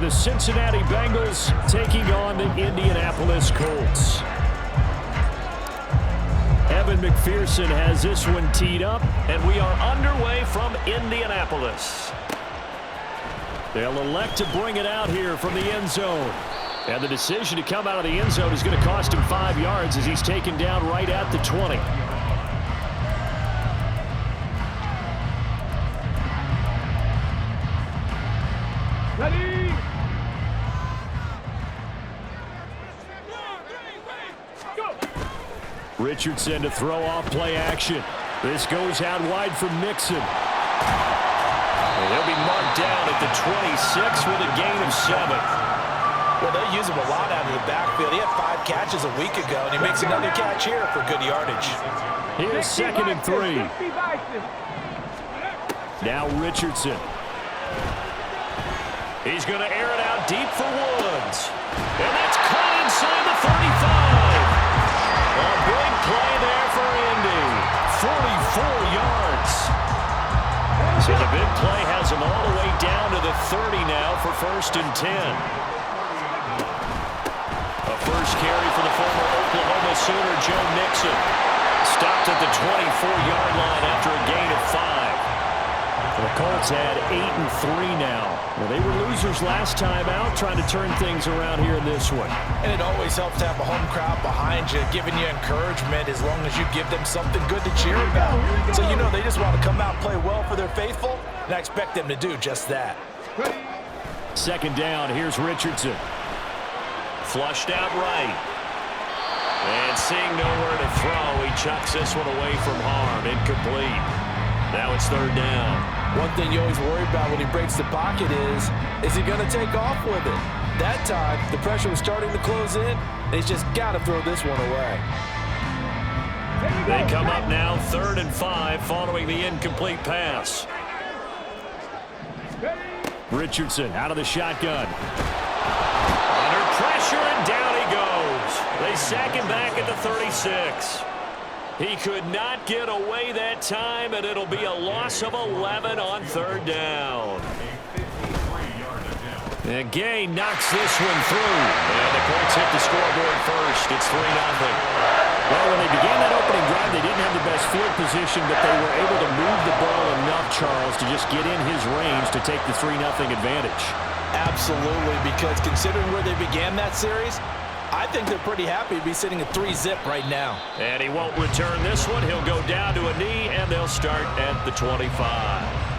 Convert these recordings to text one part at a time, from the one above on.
the Cincinnati Bengals taking on the Indianapolis Colts. Evan McPherson has this one teed up, and we are underway from Indianapolis. They'll elect to bring it out here from the end zone. And the decision to come out of the end zone is going to cost him 5 yards as he's taken down right at the 20. Ready? Go. Richardson to throw off play action. This goes out wide for Mixon. And he'll be marked down at the 26 with a gain of 7. Well, they use him a lot out of the backfield. He had 5 catches a week ago, and he makes another catch here for good yardage. Here's 2nd and 3. Now Richardson. He's going to air it out deep for Woods. And that's caught inside the 35. A big play there for Indy. 44 yards. So the big play has him all the way down to the 30 now for 1st and 10. First carry for the former Oklahoma Sooner, Joe Mixon. Stopped at the 24-yard line after a gain of 5. The Colts had 8-3 now. Well, they were losers last time out, trying to turn things around here in this one. And it always helps to have a home crowd behind you, giving you encouragement as long as you give them something good to cheer about. So you know they just want to come out and play well for their faithful, and I expect them to do just that. 2nd down, here's Richardson. Flushed out right. And seeing nowhere to throw, he chucks this one away from harm. Incomplete. Now it's 3rd down. One thing you always worry about when he breaks the pocket is he going to take off with it? That time, the pressure was starting to close in, and he's just got to throw this one away. They come up now 3rd and 5 following the incomplete pass. Richardson out of the shotgun. Pressure, and down he goes. They sack him back at the 36. He could not get away that time, and it'll be a loss of 11 on 3rd down. And Gay knocks this one through. And the Colts hit the scoreboard first. It's 3-0. Well, when they began that opening drive, they didn't have the best field position, but they were able to move the ball enough, Charles, to just get in his range to take the 3-0 advantage. Absolutely, because considering where they began that series, I think they're pretty happy to be sitting at 3-zip right now. And he won't return this one. He'll go down to a knee, and they'll start at the 25.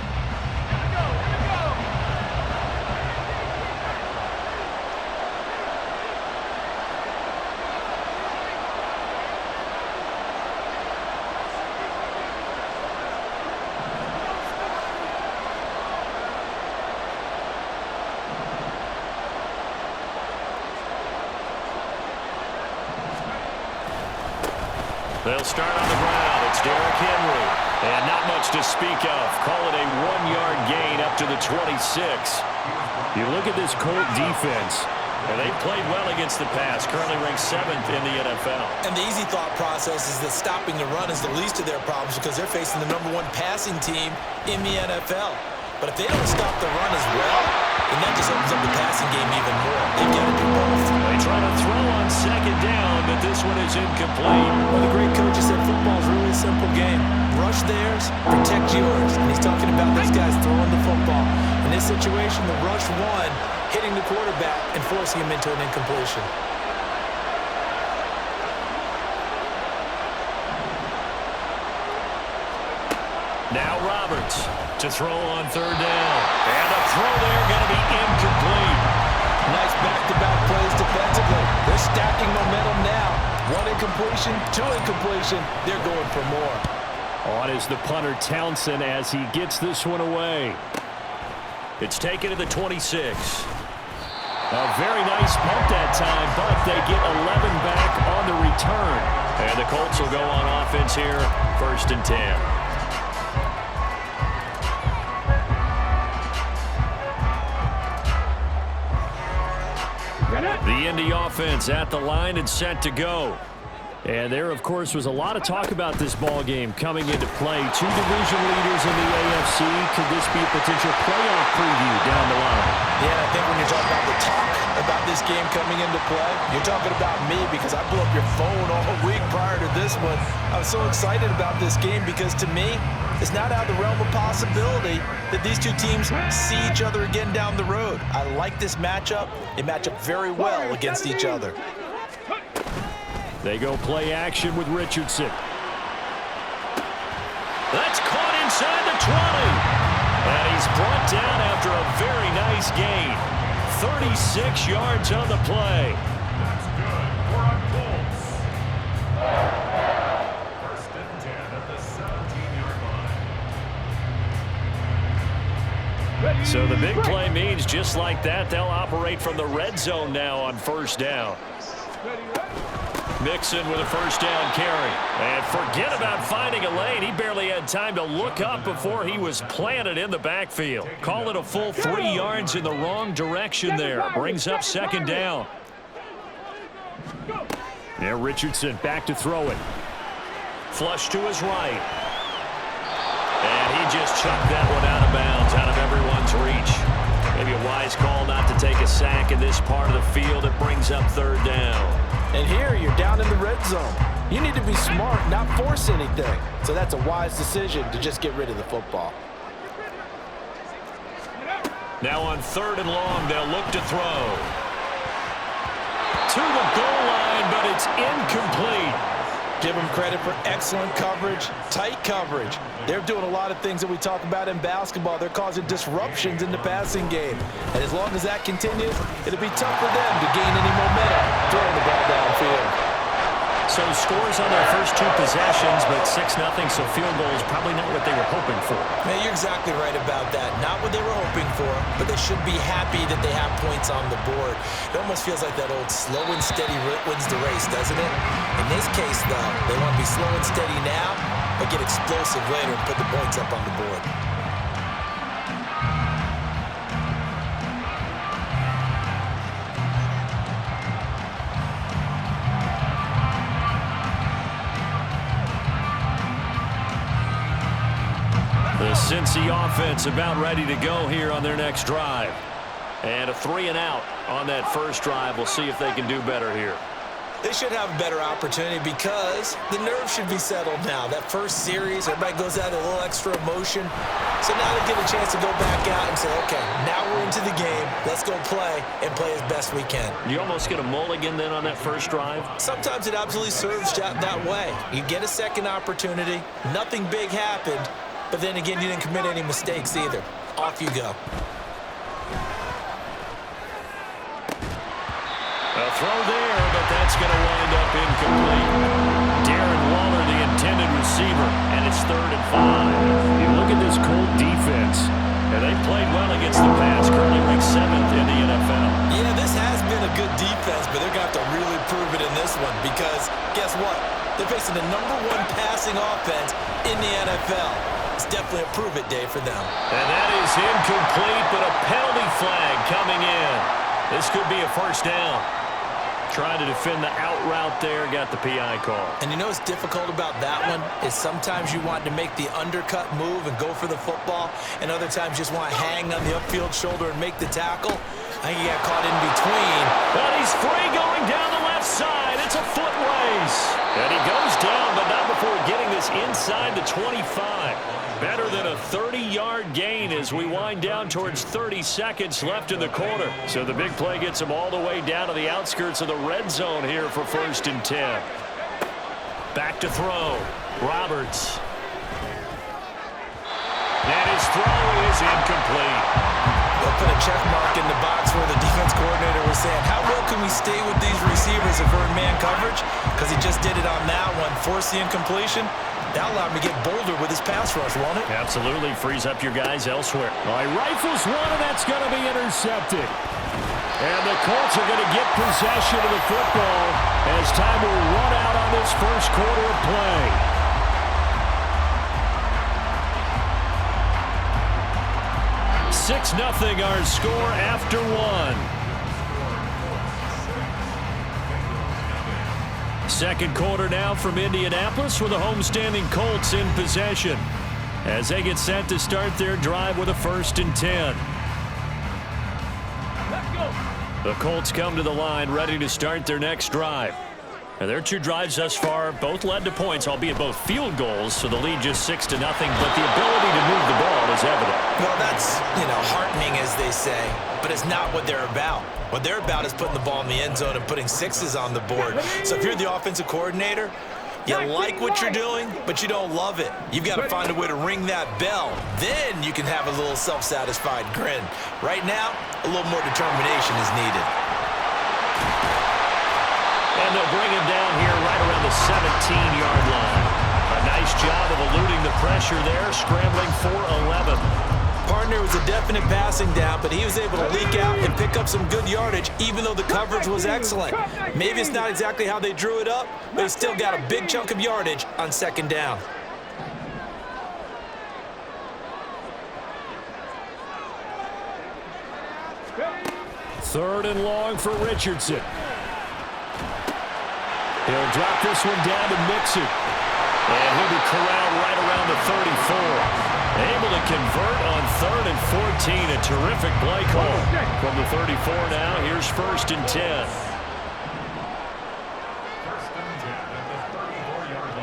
They'll start on the ground. It's Derrick Henry. And not much to speak of. Call it a 1-yard gain up to the 26. You look at this Colt defense, and they played well against the pass. Currently ranked 7th in the NFL. And the easy thought process is that stopping the run is the least of their problems because they're facing the #1 passing team in the NFL. But if they don't stop the run as well, then that just opens up the passing game even more. They've got to do both. They try to throw on 2nd down, but this one is incomplete. Well, the great coach said football is really a simple game. Rush theirs, protect yours. And he's talking about those guys throwing the football. In this situation, the rush one, hitting the quarterback and forcing him into an incompletion. Now Roberts to throw on 3rd down. And the throw there going to be incomplete. Nice back-to-back plays defensively. They're stacking momentum now. 1 incompletion, 2 incompletion. They're going for more. On is the punter Townsend as he gets this one away. It's taken to the 26. A very nice punt that time, but they get 11 back on the return. And the Colts will go on offense here, 1st and 10. The Indy offense at the line and set to go. And there, of course, was a lot of talk about this ball game coming into play. 2 division leaders in the AFC. Could this be a potential playoff preview down the line? Yeah, I think when you're talking about about this game coming into play? You're talking about me because I blew up your phone all week prior to this one. I'm so excited about this game because to me, it's not out of the realm of possibility that these two teams see each other again down the road. I like this matchup. They match up very well against each other. They go play action with Richardson. That's caught inside the 20. And he's brought down after a very nice gain. 36 yards on the play. That's good for our Colts. First and 10 at the 17-yard line. So the big play means just like that, they'll operate from the red zone now on first down. Mixon with a first down carry. And forget about finding a lane. He barely had time to look up before he was planted in the backfield. Call it a full 3 yards in the wrong direction there. Brings up second down. Now Richardson back to throw it. Flush to his right. And he just chucked that one out of bounds, out of everyone's reach. Maybe a wise call not to take a sack in this part of the field. It brings up third down. And here, you're down in the red zone. You need to be smart, not force anything. So that's a wise decision to just get rid of the football. Now on third and long, they'll look to throw. To the goal line, but it's incomplete. Give them credit for excellent coverage, tight coverage. They're doing a lot of things that we talk about in basketball. They're causing disruptions in the passing game. And as long as that continues, it'll be tough for them to gain any momentum throwing the ball downfield. So scores on their first two possessions, but 6-0, so field goal is probably not what they were hoping for. Man, you're exactly right about that. Not what they were hoping for, but they should be happy that they have points on the board. It almost feels like that old slow and steady wins the race, doesn't it? In this case, though, they want to be slow and steady now, but get explosive later and put the points up on the board. The Cincy offense about ready to go here on their next drive. And a 3 and out on that first drive. We'll see if they can do better here. They should have a better opportunity because the nerves should be settled now. That first series, everybody goes out a little extra emotion. So now they get a chance to go back out and say, okay, now we're into the game. Let's go play and play as best we can. You almost get a mulligan then on that first drive? Sometimes it absolutely serves that way. You get a second opportunity. Nothing big happened. But then again, you didn't commit any mistakes either. Off you go. A throw there, but that's going to wind up incomplete. Darren Waller, the intended receiver, and it's 3rd and 5. You look at this Colt defense, and they played well against the pass, currently ranked 7th in the NFL. Yeah, this has been a good defense, but they're going to have to really prove it in this one because guess what? They're facing the #1 passing offense in the NFL. It's definitely a prove-it day for them. And that is incomplete, but a penalty flag coming in. This could be a first down. Trying to defend the out route there, got the PI call. And you know what's difficult about that one is sometimes you want to make the undercut move and go for the football, and other times you just want to hang on the upfield shoulder and make the tackle. I think he got caught in between. But he's free going down the left side. It's a foot race. And he goes down, but not before getting this inside the 25. Better than a 30-yard gain as we wind down towards 30 seconds left in the quarter. So the big play gets him all the way down to the outskirts of the red zone here for 1st and 10. Back to throw. Roberts. And his throw is incomplete. They'll put a check mark in the box where the defense coordinator was saying, how well can we stay with these receivers if we're in man coverage? Because he just did it on that one. Force the incompletion. That allowed him to get bolder with his pass rush, won't it? Absolutely. Frees up your guys elsewhere. All right, rifles one, and that's going to be intercepted. And the Colts are going to get possession of the football as time will run out on this first quarter of play. 6-0 our score after 1. Second quarter now from Indianapolis with the homestanding Colts in possession as they get set to start their drive with a 1st and 10. Let's go. The Colts come to the line ready to start their next drive. And their two drives thus far both led to points, albeit both field goals, so the lead just 6-0, but the ability to move the ball is evident. Well, that's, heartening, as they say, but it's not what they're about. What they're about is putting the ball in the end zone and putting sixes on the board. So if you're the offensive coordinator, you like what you're doing, but you don't love it. You've got to find a way to ring that bell. Then you can have a little self-satisfied grin. Right now, a little more determination is needed. And they'll bring him down here right around the 17-yard line. A nice job of eluding the pressure there, scrambling for 11. Partner was a definite passing down, but he was able to leak out and pick up some good yardage, even though the coverage was excellent. Maybe it's not exactly how they drew it up, but he still got a big chunk of yardage on second down. Third and long for Richardson. He'll drop this one down to Mixon. And he'll be corralled right around the 34. Able to convert on 3rd and 14. A terrific play call. From the 34 now, here's 1st and 10. First and 10 at the 34-yard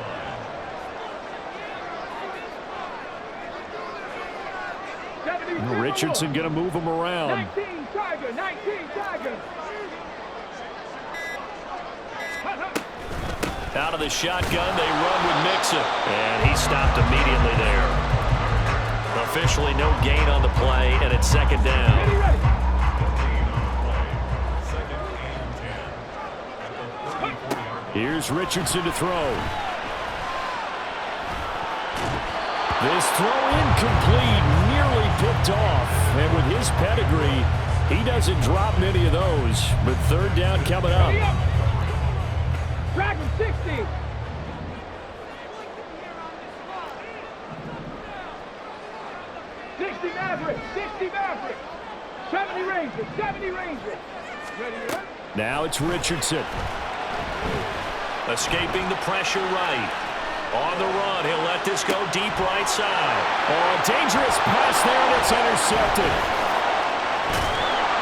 line. Richardson going to move him around. 19 Tiger. Out of the shotgun, they run with Mixon. And he stopped immediately there. Officially no gain on the play, and it's second down. Here's Richardson to throw. This throw incomplete, nearly picked off. And with his pedigree, he doesn't drop many of those. But third down coming up. Dragon 60. Maverick. 70 Rangers. Ready? Now it's Richardson. Escaping the pressure right. On the run, he'll let this go deep right side. Oh, dangerous pass there, and it's intercepted.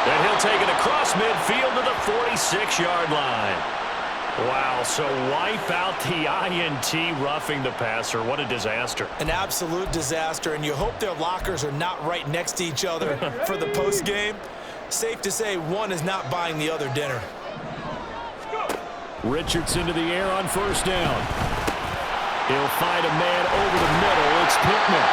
And he'll take it across midfield to the 46-yard line. Wow, so wipe out the INT, roughing the passer. What a disaster. An absolute disaster, and you hope their lockers are not right next to each other for the postgame. Safe to say one is not buying the other dinner. Richardson to the air on first down. He'll find a man over the middle. It's Pittman.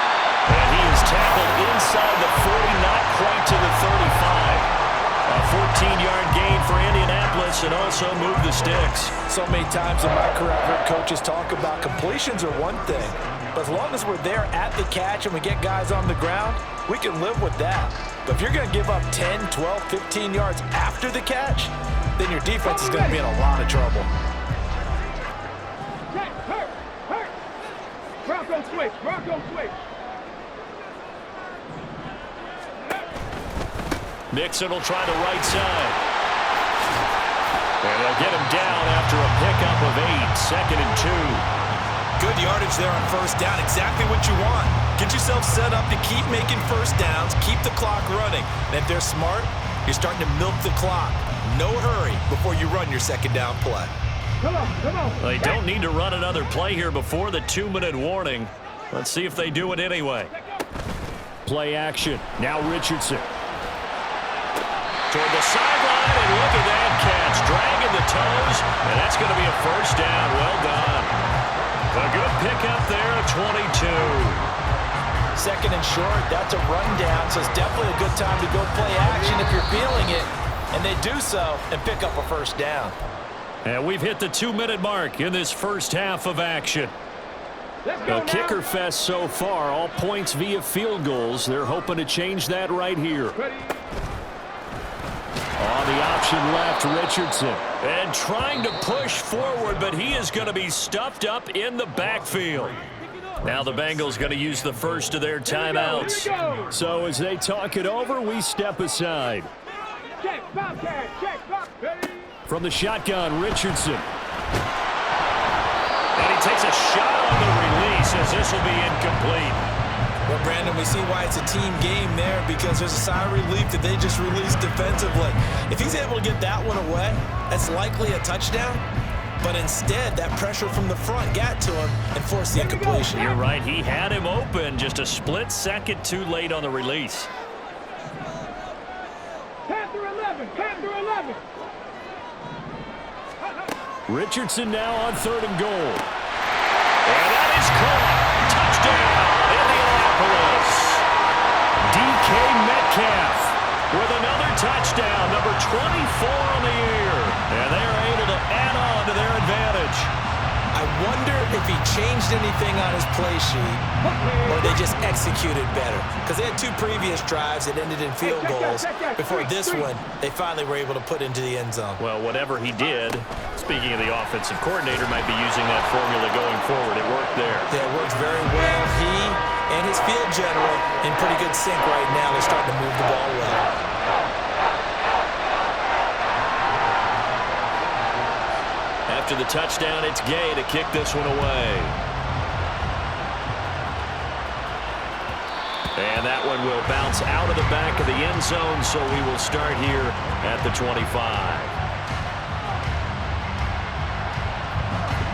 And he is tackled inside the 40, not quite to the 35. A 14-yard gain for Indianapolis, and also move the sticks. So many times in my career, I've heard coaches talk about completions are one thing, but as long as we're there at the catch and we get guys on the ground, we can live with that. But if you're going to give up 10, 12, 15 yards after the catch, then your defense is going to be in a lot of trouble. Hurt. Bronco switch. Mixon will try the right side. And they'll get him down after a pickup of 8, 2nd and 2. Good yardage there on first down, exactly what you want. Get yourself set up to keep making first downs, keep the clock running. And if they're smart, you're starting to milk the clock. No hurry before you run your second down play. Come on. They don't need to run another play here before the 2-minute warning. Let's see if they do it anyway. Play action. Now Richardson. Toward the sideline, and look at that catch. Dragging the toes, and that's going to be a first down. Well done. A good pickup there at 22. Second and short, that's a rundown, so it's definitely a good time to go play action if you're feeling it. And they do so and pick up a first down. And we've hit the 2-minute mark in this first half of action. A kicker fest so far, all points via field goals. They're hoping to change that right here. On the option left, Richardson. And trying to push forward, but he is going to be stuffed up in the backfield. Now the Bengals going to use the first of their timeouts. So as they talk it over, we step aside. From the shotgun, Richardson. And he takes a shot on the release as this will be incomplete. Well, Brandon, we see why it's a team game there because there's a sigh of relief that they just released defensively. If he's able to get that one away, that's likely a touchdown. But instead, that pressure from the front got to him and forced the incompletion. You're right. He had him open just a split second too late on the release. 10 through 11. 10 through 11. Richardson now on 3rd and goal. And that is caught. Touchdown, Indianapolis. DK Metcalf with another touchdown, number 24 on the year. And they are able to add on to their advantage. I wonder if he changed anything on his play sheet or they just executed better. Because they had 2 previous drives that ended in field goals. Before this one, they finally were able to put into the end zone. Well, whatever he did, speaking of the offensive coordinator, might be using that formula going forward. It worked there. Yeah, it works very well. He and his field general in pretty good sync right now. They're starting to move the ball well. After the touchdown, it's Gay to kick this one away. And that one will bounce out of the back of the end zone, so we will start here at the 25.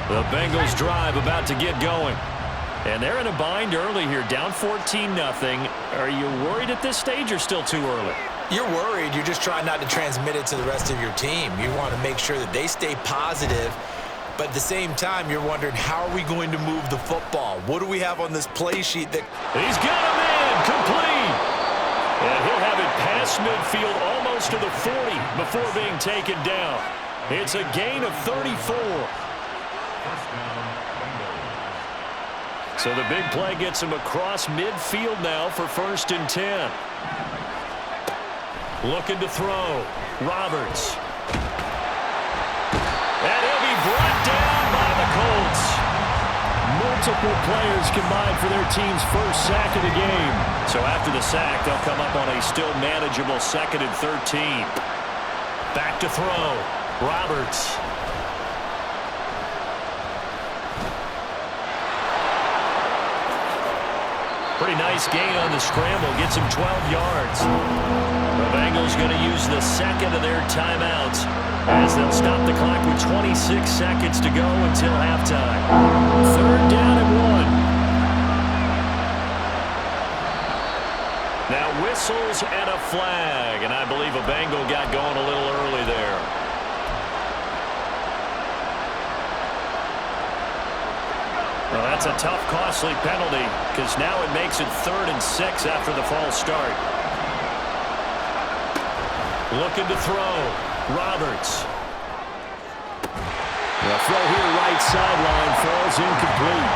The Bengals drive about to get going. And they're in a bind early here, down 14-0. Are you worried at this stage or still too early? You're worried. You're just trying not to transmit it to the rest of your team. You want to make sure that they stay positive. But at the same time, you're wondering, how are we going to move the football? What do we have on this play sheet that... He's got him in, complete. And he'll have it past midfield almost to the 40 before being taken down. It's a gain of 34. So the big play gets him across midfield now for 1st and 10. Looking to throw. Roberts. And he'll be brought down by the Colts. Multiple players combined for their team's first sack of the game. So after the sack, they'll come up on a still manageable 2nd and 13. Back to throw. Roberts. Pretty nice gain on the scramble. Gets him 12 yards. The Bengals going to use the 2nd of their timeouts as they'll stop the clock with 26 seconds to go until halftime. 3rd down and 1. Now whistles and a flag, and I believe a Bengal got going a little early there. Well, that's a tough, costly penalty because now it makes it 3rd and 6 after the false start. Looking to throw. Roberts. The throw here right sideline falls incomplete.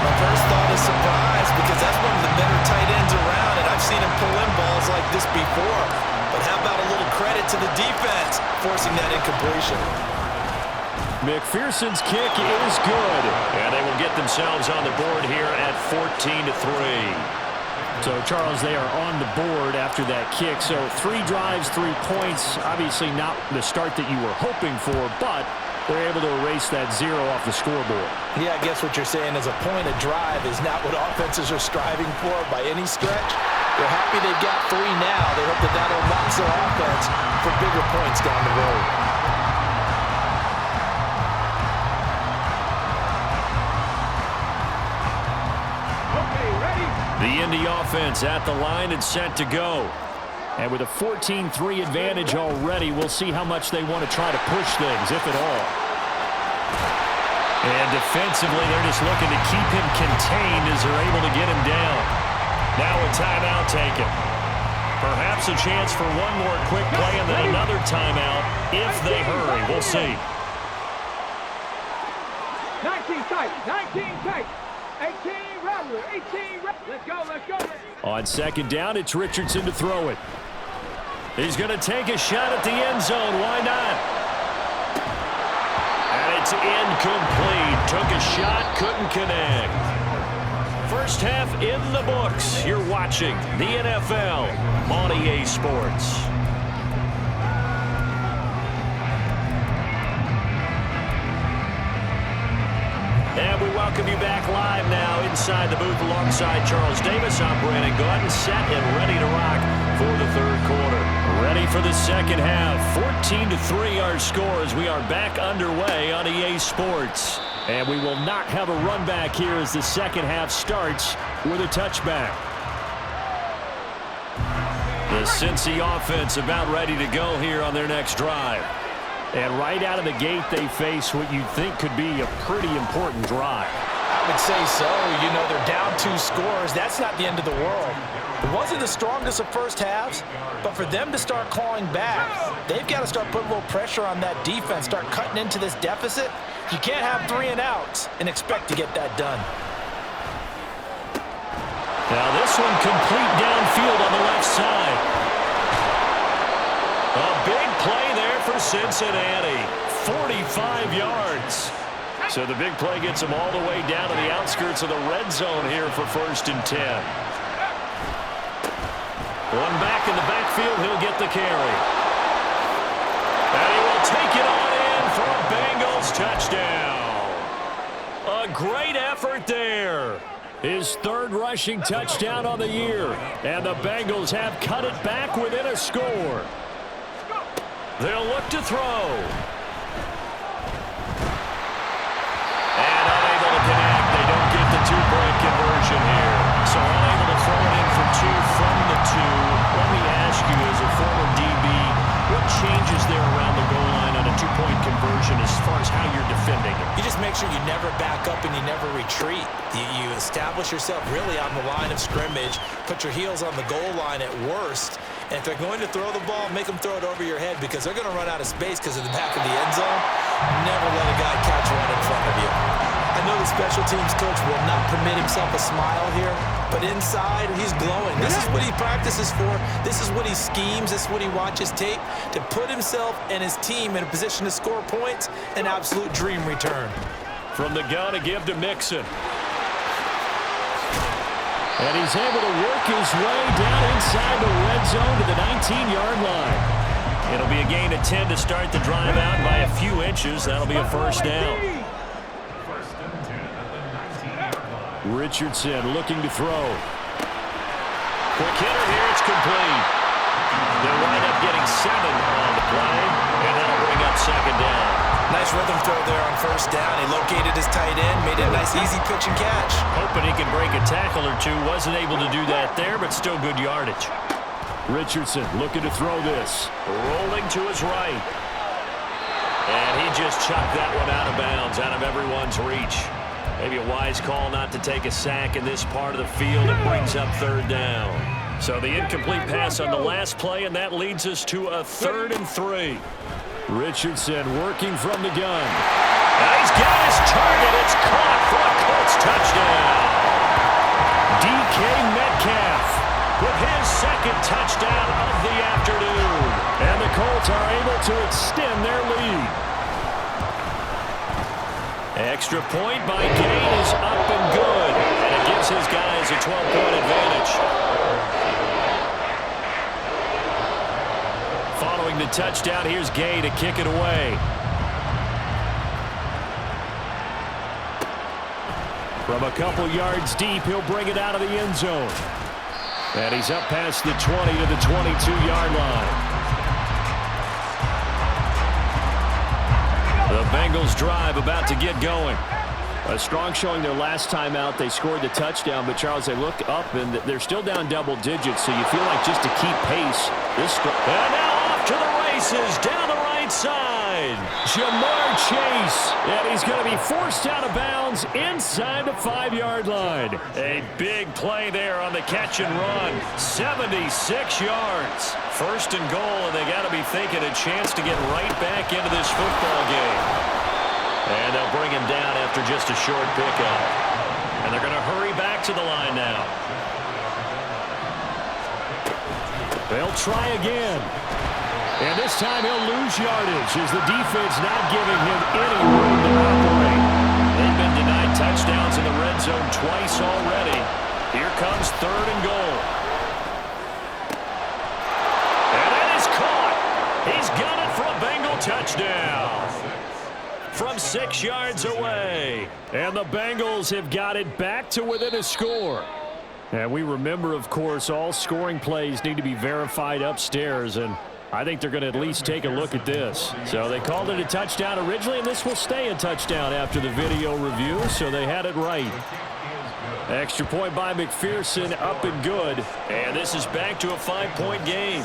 My first thought is surprise because that's one of the better tight ends around, and I've seen him pull in balls like this before. But how about a little credit to the defense forcing that incompletion? McPherson's kick is good, and they will get themselves on the board here at 14-3. So, Charles, they are on the board after that kick. So 3 drives, 3 points. Obviously not the start that you were hoping for, but they're able to erase that 0 off the scoreboard. Yeah, I guess what you're saying is a point of drive is not what offenses are striving for by any stretch. They're happy they've got 3 now. They hope that that unlocks their offense for bigger points down the road. The Indy offense at the line and set to go. And with a 14-3 advantage already, we'll see how much they want to try to push things, if at all. And defensively, they're just looking to keep him contained as they're able to get him down. Now a timeout taken. Perhaps a chance for one more quick play and then another timeout if they hurry. We'll see. 19 tight. 19 tight. 18 Rattler. 18 Rattler. Let's go. Let's go. On 2nd down, it's Richardson to throw it. He's going to take a shot at the end zone. Why not? And it's incomplete. Took a shot, couldn't connect. First half in the books. You're watching the NFL on EA Sports. And we welcome welcome you back live now inside the booth alongside Charles Davis. I'm Brandon Gordon, set and ready to rock for the third quarter. Ready for the second half. 14-3 our score as we are back underway on EA Sports. And we will not have a run back here as the second half starts with a touchback. The Cincy offense about ready to go here on their next drive. And right out of the gate, they face what you'd think could be a pretty important drive. I would say so. You know, they're down 2 scores. That's not the end of the world. It wasn't the strongest of first halves, but for them to start clawing back, they've got to start putting a little pressure on that defense, start cutting into this deficit. You can't have 3 and outs and expect to get that done. Now this one complete downfield on the left side. A big play there for Cincinnati. 45 yards. So the big play gets them all the way down to the outskirts of the red zone here for 1st and 10. One back in the backfield, he'll get the carry. And he will take it on in for a Bengals touchdown. A great effort there. His 3rd rushing touchdown on the year. And the Bengals have cut it back within a score. They'll look to throw. And unable to connect. They don't get the 2-point conversion here. So unable to throw it in for 2 from the 2. Let me ask you, as a former DB, what changes there around the goal line on a 2-point conversion as far as how you're defending it? You just make sure you never back up and you never retreat. You establish yourself really on the line of scrimmage, put your heels on the goal line at worst, and if they're going to throw the ball, make them throw it over your head because they're going to run out of space because of the back of the end zone. Never let a guy catch one in front of you. I know the special teams coach will not permit himself a smile here, but inside, he's glowing. This is what he practices for. This is what he schemes. This is what he watches tape to put himself and his team in a position to score points. An absolute dream return. From the gun to give to Mixon. And he's able to work his way down inside the red zone to the 19-yard line. It'll be a gain of 10 to start the drive out by a few inches. That'll be a 1st down. Richardson looking to throw. Quick hitter here. It's complete. They'll wind up getting 7 on the play, and that'll bring up 2nd down. Nice rhythm throw there on 1st down. He located his tight end, made it a nice easy pitch and catch. Hoping he could break a tackle or 2. Wasn't able to do that there, but still good yardage. Richardson looking to throw this. Rolling to his right. And he just chucked that one out of bounds, out of everyone's reach. Maybe a wise call not to take a sack in this part of the field. It brings up 3rd down. So the incomplete pass on the last play, and that leads us to a 3rd and 3. Richardson working from the gun. Now he's got his target. It's caught for a Colts touchdown. DK Metcalf with his 2nd touchdown of the afternoon. And the Colts are able to extend their lead. Extra point by Gay is up and good. And it gives his guys a 12-point advantage. Following the touchdown, here's Gay to kick it away. From a couple yards deep, he'll bring it out of the end zone. And he's up past the 20 to the 22-yard line. The Bengals drive about to get going. A strong showing their last time out. They scored the touchdown, but Charles, they look up and they're still down double digits, so you feel like just to keep pace. And now off to the races down the right side. Jamar Chase, and he's going to be forced out of bounds inside the 5-yard line. A big play there on the catch and run. 76 yards. 1st and goal, and they got to be thinking a chance to get right back into this football game. And they'll bring him down after just a short pickup. And they're going to hurry back to the line now. They'll try again. And this time he'll lose yardage as the defense not giving him any room to operate. They've been denied touchdowns in the red zone twice already. Here comes 3rd and goal. And it is caught. He's got it for a Bengal touchdown. from 6 yards away. And the Bengals have got it back to within a score. And we remember, of course, all scoring plays need to be verified upstairs, and I think they're going to at least take a look at this. So they called it a touchdown originally, and this will stay a touchdown after the video review, so they had it right. Extra point by McPherson, up and good. And this is back to a 5-point game.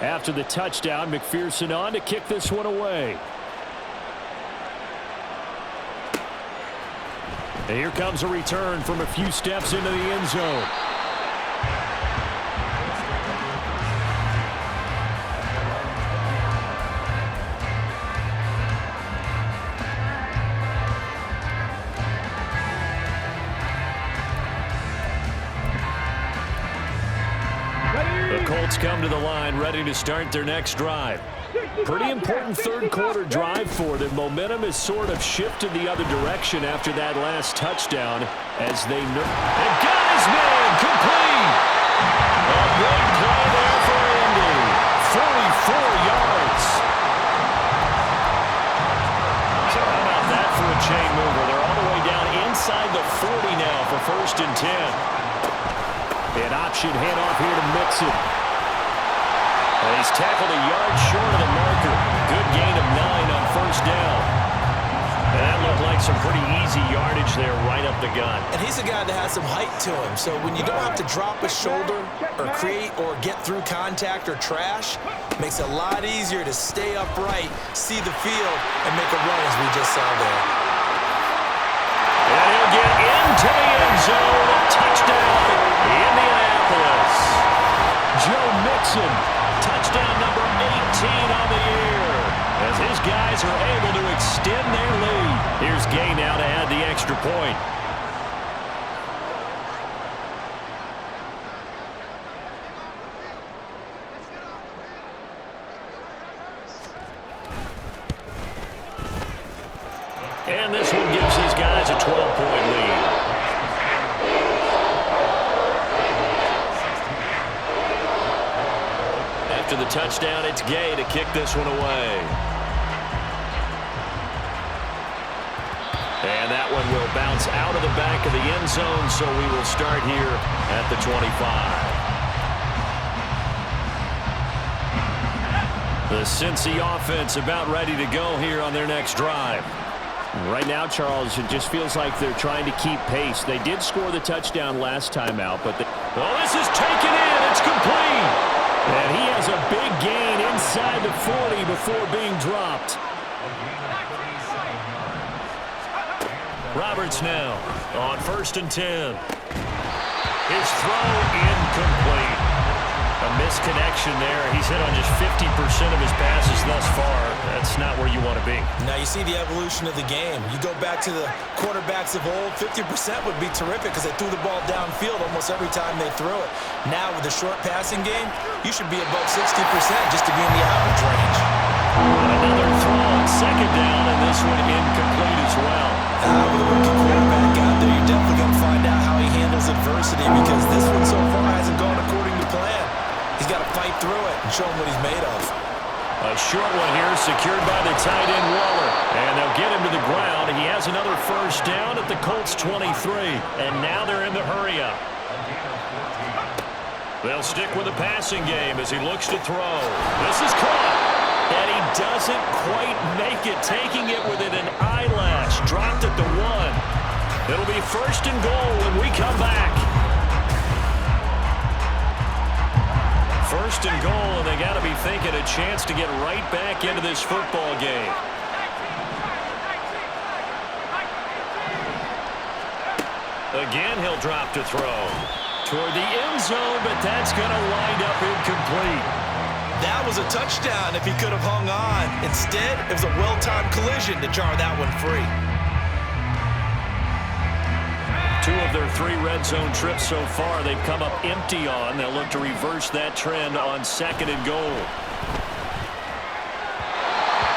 After the touchdown, McPherson on to kick this one away. And here comes a return from a few steps into the end zone. The Colts come to the line ready to start their next drive. Pretty important third-quarter drive for them. Momentum has sort of shifted the other direction after that last touchdown as they and got his man complete. A big play there for Indy. 44 yards. So how about that for a chain mover? They're all the way down inside the 40 now for 1st and 10. An option handoff here to Mixon. And he's tackled a yard short of the marker. Good gain of 9 on 1st down. And that looked like some pretty easy yardage there right up the gut. And he's a guy that has some height to him. So when you don't have to drop a shoulder or create or get through contact or trash, makes it a lot easier to stay upright, see the field, and make a run as we just saw there. And he'll get into the end zone. A touchdown, Indianapolis. Joe Mixon. Touchdown number 18 on the year as his guys are able to extend their lead. Here's Gay now to add the extra point. And this one gives these guys a 12-point lead. After the touchdown, it's Gay to kick this one away. And that one will bounce out of the back of the end zone, so we will start here at the 25. The Cincy offense about ready to go here on their next drive. Right now, Charles, it just feels like they're trying to keep pace. They did score the touchdown last time out, but this is taken in. It's complete. And he has a big gain inside the 40 before being dropped. Roberts now on 1st and 10. His throw incomplete. A misconnection there. He's hit on just 50% of his passes thus far. That's not where you want to be. Now you see the evolution of the game. You go back to the quarterbacks of old, 50% would be terrific because they threw the ball downfield almost every time they threw it. Now with the short passing game, you should be above 60% just to be in the average range. Another throw on 2nd down, and this one incomplete as well. With a rookie quarterback out there, you're definitely going to find out how he handles adversity because this one so far hasn't gone according to plan. He's got to fight through it and show him what he's made of. A short one here secured by the tight end Waller. And they'll get him to the ground. He has another 1st down at the Colts 23. And now they're in the hurry-up. They'll stick with the passing game as he looks to throw. This is caught. And he doesn't quite make it, taking it within an eyelash. Dropped at the 1. It'll be 1st and goal when we come back. 1st and goal, and they got to be thinking a chance to get right back into this football game. Again, he'll drop to throw. Toward the end zone, but that's going to wind up incomplete. That was a touchdown if he could have hung on. Instead, it was a well-timed collision to jar that one free. 2 of their 3 red zone trips so far they've come up empty on. They'll look to reverse that trend on 2nd and goal.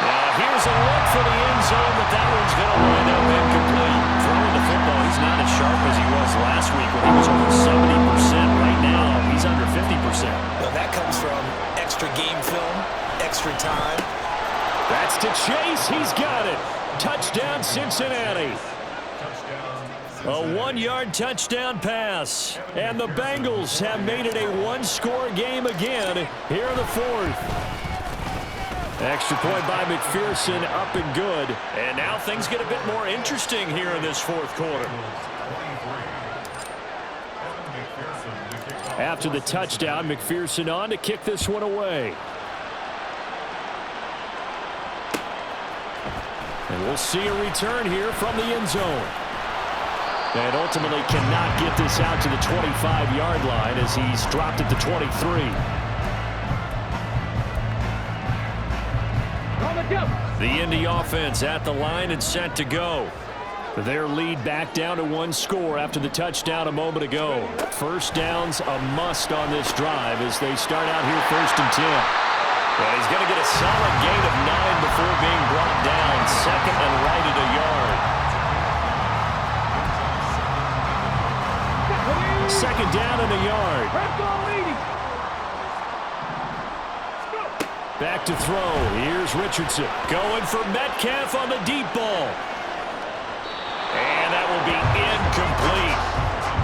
Now here's a look for the end zone, but that one's going to wind up incomplete. Throwing the football, he's not as sharp as he was last week when he was over 70%. Right now, he's under 50%. Well, that comes from extra game film, extra time. That's to Chase. He's got it. Touchdown, Cincinnati. A 1-yard touchdown pass. And the Bengals have made it a one-score game again here in the fourth. Extra point by McPherson, up and good. And now things get a bit more interesting here in this fourth quarter. After the touchdown, McPherson on to kick this one away. And we'll see a return here from the end zone. And ultimately cannot get this out to the 25-yard line as he's dropped at the 23. The Indy offense at the line and set to go. Their lead back down to one score after the touchdown a moment ago. First down's a must on this drive as they start out here 1st and 10. And he's going to get a solid gain of 9 before being brought down. Second and right at a yard. Second down and a yard. Back to throw. Here's Richardson. Going for Metcalf on the deep ball. And that will be incomplete.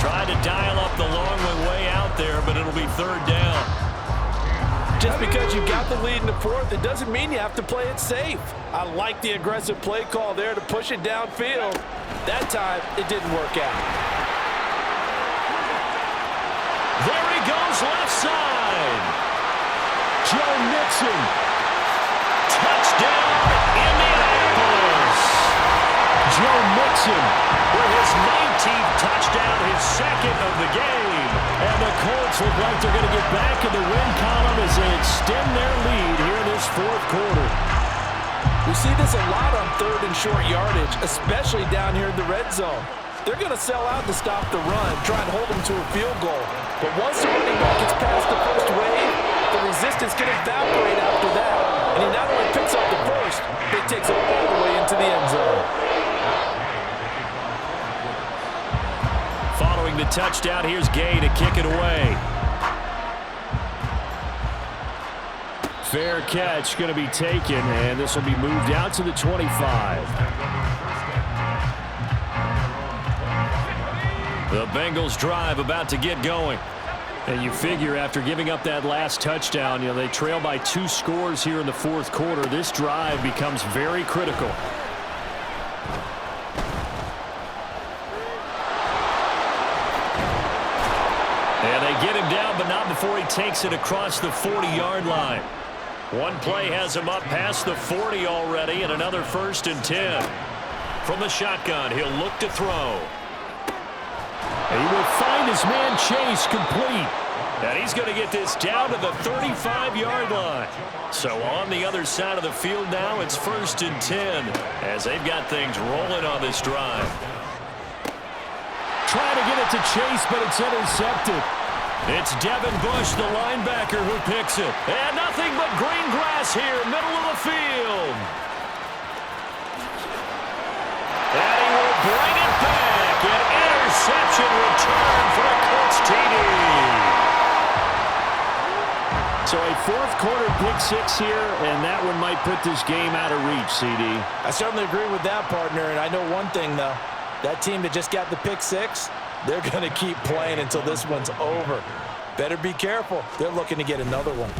Tried to dial up the long one way out there, but it'll be 3rd down. Just because you got the lead in the fourth, it doesn't mean you have to play it safe. I like the aggressive play call there to push it downfield. That time, it didn't work out. There he goes, left side. Joe Mixon. Touchdown, Indianapolis. Joe Mixon with his 19th touchdown, his second of the game. And the Colts look like they're going to get back in the win column as they extend their lead here in this fourth quarter. We see this a lot on 3rd and short yardage, especially down here in the red zone. They're going to sell out to stop the run, try and hold them to a field goal. But once the running back gets past the first wave, the resistance can evaporate after that. And he not only picks up the first, but he takes it all the way into the end zone. Following the touchdown, here's Gay to kick it away. Fair catch going to be taken, and this will be moved out to the 25. The Bengals drive about to get going. And you figure after giving up that last touchdown, they trail by 2 scores here in the fourth quarter. This drive becomes very critical. And they get him down, but not before he takes it across the 40-yard line. One play has him up past the 40 already, and another 1st and 10. From the shotgun, he'll look to throw. And he will find his man Chase complete. And he's going to get this down to the 35-yard line. So on the other side of the field now, it's 1st and 10 as they've got things rolling on this drive. Trying to get it to Chase, but it's intercepted. It's Devin Bush, the linebacker, who picks it. And nothing but green grass here, middle of the field. And he will bring it back. An interception return for a Colts TD. So a fourth quarter pick 6 here, and that one might put this game out of reach, CD. I certainly agree with that, partner, and I know one thing, though. That team that just got the pick 6, they're going to keep playing until this one's over. Better be careful. They're looking to get another one.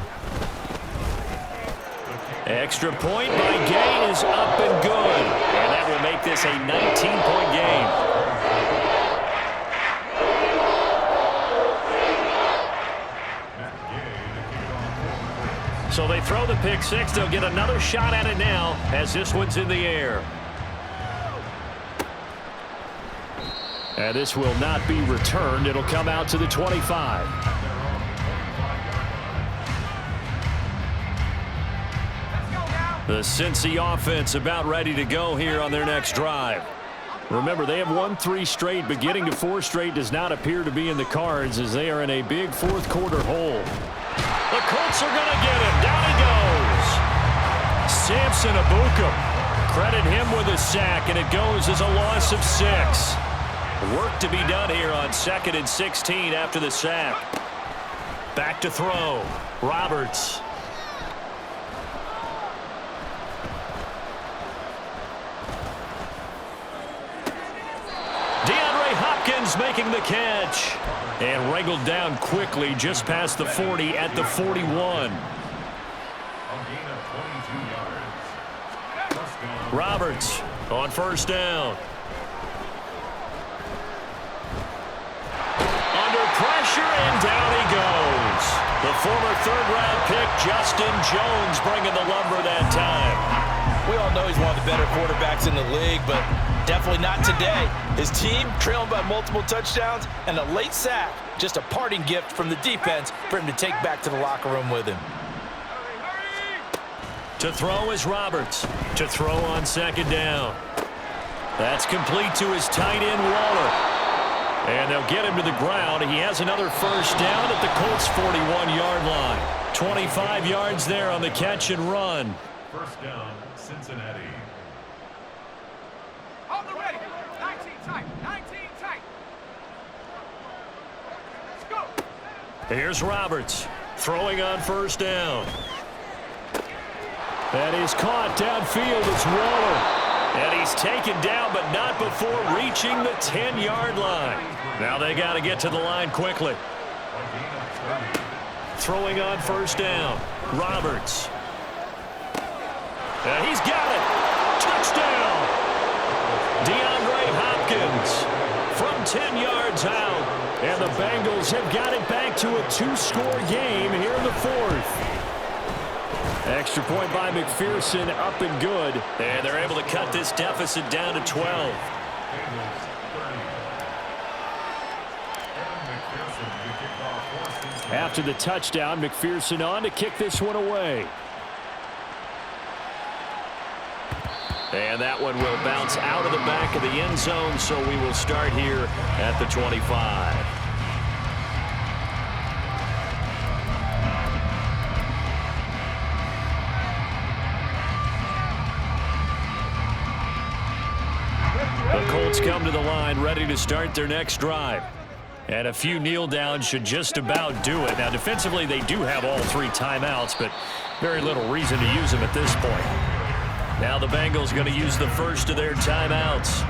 Extra point by Gay is up and good. And that will make this a 19-point game. So they throw the pick 6. They'll get another shot at it now as this one's in the air. And this will not be returned. It'll come out to the 25. The Cincy offense about ready to go here on their next drive. Remember, they have won 3 straight, but getting to 4 straight does not appear to be in the cards as they are in a big fourth quarter hole. The Colts are going to get him. Down he goes. Samson Abuka. Credit him with a sack, and it goes as a loss of 6. Work to be done here on 2nd and 16 after the sack. Back to throw. Roberts. Jones making the catch. And wrangled down quickly just past the 40 at the 41. A gain of 22 yards. First down. Roberts on first down. Under pressure, and down he goes. The former third-round pick, Justin Jones, bringing the lumber that time. We all know he's one of the better quarterbacks in the league, but definitely not today. His team trailing by multiple touchdowns and a late sack. Just a parting gift from the defense for him to take back to the locker room with him. To throw is Roberts. To throw on second down. That's complete to his tight end, Waller. And they'll get him to the ground. He has another first down at the Colts' 41-yard line. 25 yards there on the catch and run. First down, Cincinnati. On the ready. 19 tight. 19 tight. Let's go. Here's Roberts throwing on first down. That is caught downfield. It's Waller. And he's taken down, but not before reaching the 10-yard line. Now they got to get to the line quickly. A gain of 30. Throwing on first down. Roberts. And he's got it. Touchdown. DeAndre Hopkins from 10 yards out. And the Bengals have got it back to a 2-score game here in the fourth. Extra point by McPherson, up and good. And they're able to cut this deficit down to 12. Bengals 30. And McPherson to kick off for Cincinnati. After the touchdown, McPherson on to kick this one away. And that one will bounce out of the back of the end zone, so we will start here at the 25. The Colts come to the line ready to start their next drive. And a few kneel downs should just about do it. Now, defensively, they do have all 3 timeouts, but very little reason to use them at this point. Now the Bengals going to use the first of their timeouts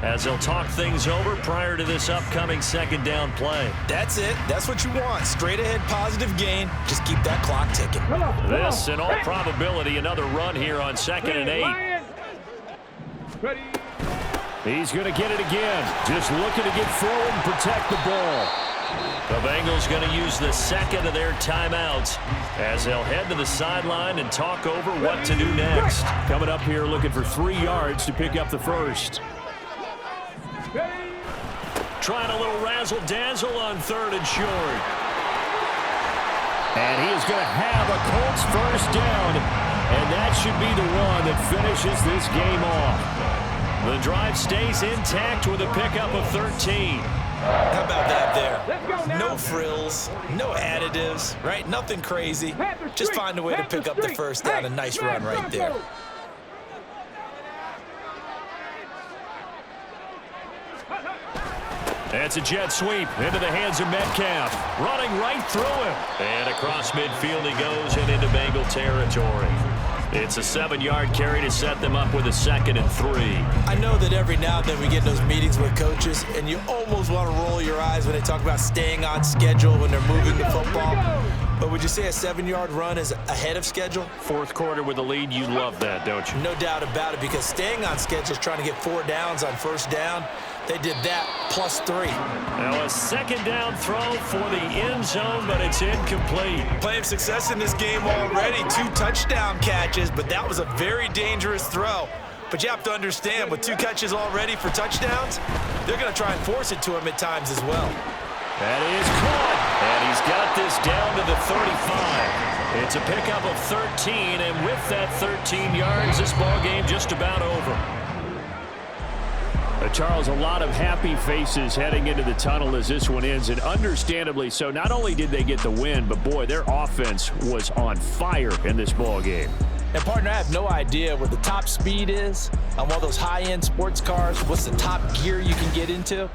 as they'll talk things over prior to this upcoming second down play. That's it. That's what you want. Straight ahead positive gain. Just keep that clock ticking. This, in all probability, another run here on 2nd and 8. Ready. He's going to get it again. Just looking to get forward and protect the ball. The Bengals going to use the second of their timeouts as they'll head to the sideline and talk over what to do next. Coming up here looking for 3 yards to pick up the first. Trying a little razzle-dazzle on 3rd and short. And he is going to have a Colts first down. And that should be the one that finishes this game off. The drive stays intact with a pickup of 13. How about that there? Let's go now. No frills, no additives, right? Nothing crazy. Just find a way to pick up the first down. A nice run right there. That's a jet sweep into the hands of Metcalf. Running right through him. And across midfield he goes and into Bengal territory. It's a 7-yard carry to set them up with a 2nd and 3. I know that every now and then we get in those meetings with coaches, and you almost want to roll your eyes when they talk about staying on schedule when they're moving the football. But would you say a 7-yard run is ahead of schedule? 4th quarter with the lead, you love that, don't you? No doubt about it, because staying on schedule is trying to get 4 downs on first down. They did that plus 3. Now a 2nd down throw for the end zone, but it's incomplete. Playing success in this game already. 2 touchdown catches, but that was a very dangerous throw. But you have to understand, with 2 catches already for touchdowns, they're going to try and force it to him at times as well. That is caught, and he's got this down to the 35. It's a pickup of 13, and with that 13 yards, this ball game just about over. Charles, a lot of happy faces heading into the tunnel as this one ends, and understandably so. Not only did they get the win, but boy, their offense was on fire in this ball game. And partner, I have no idea what the top speed is on one of those high-end sports cars. What's the top gear you can get into?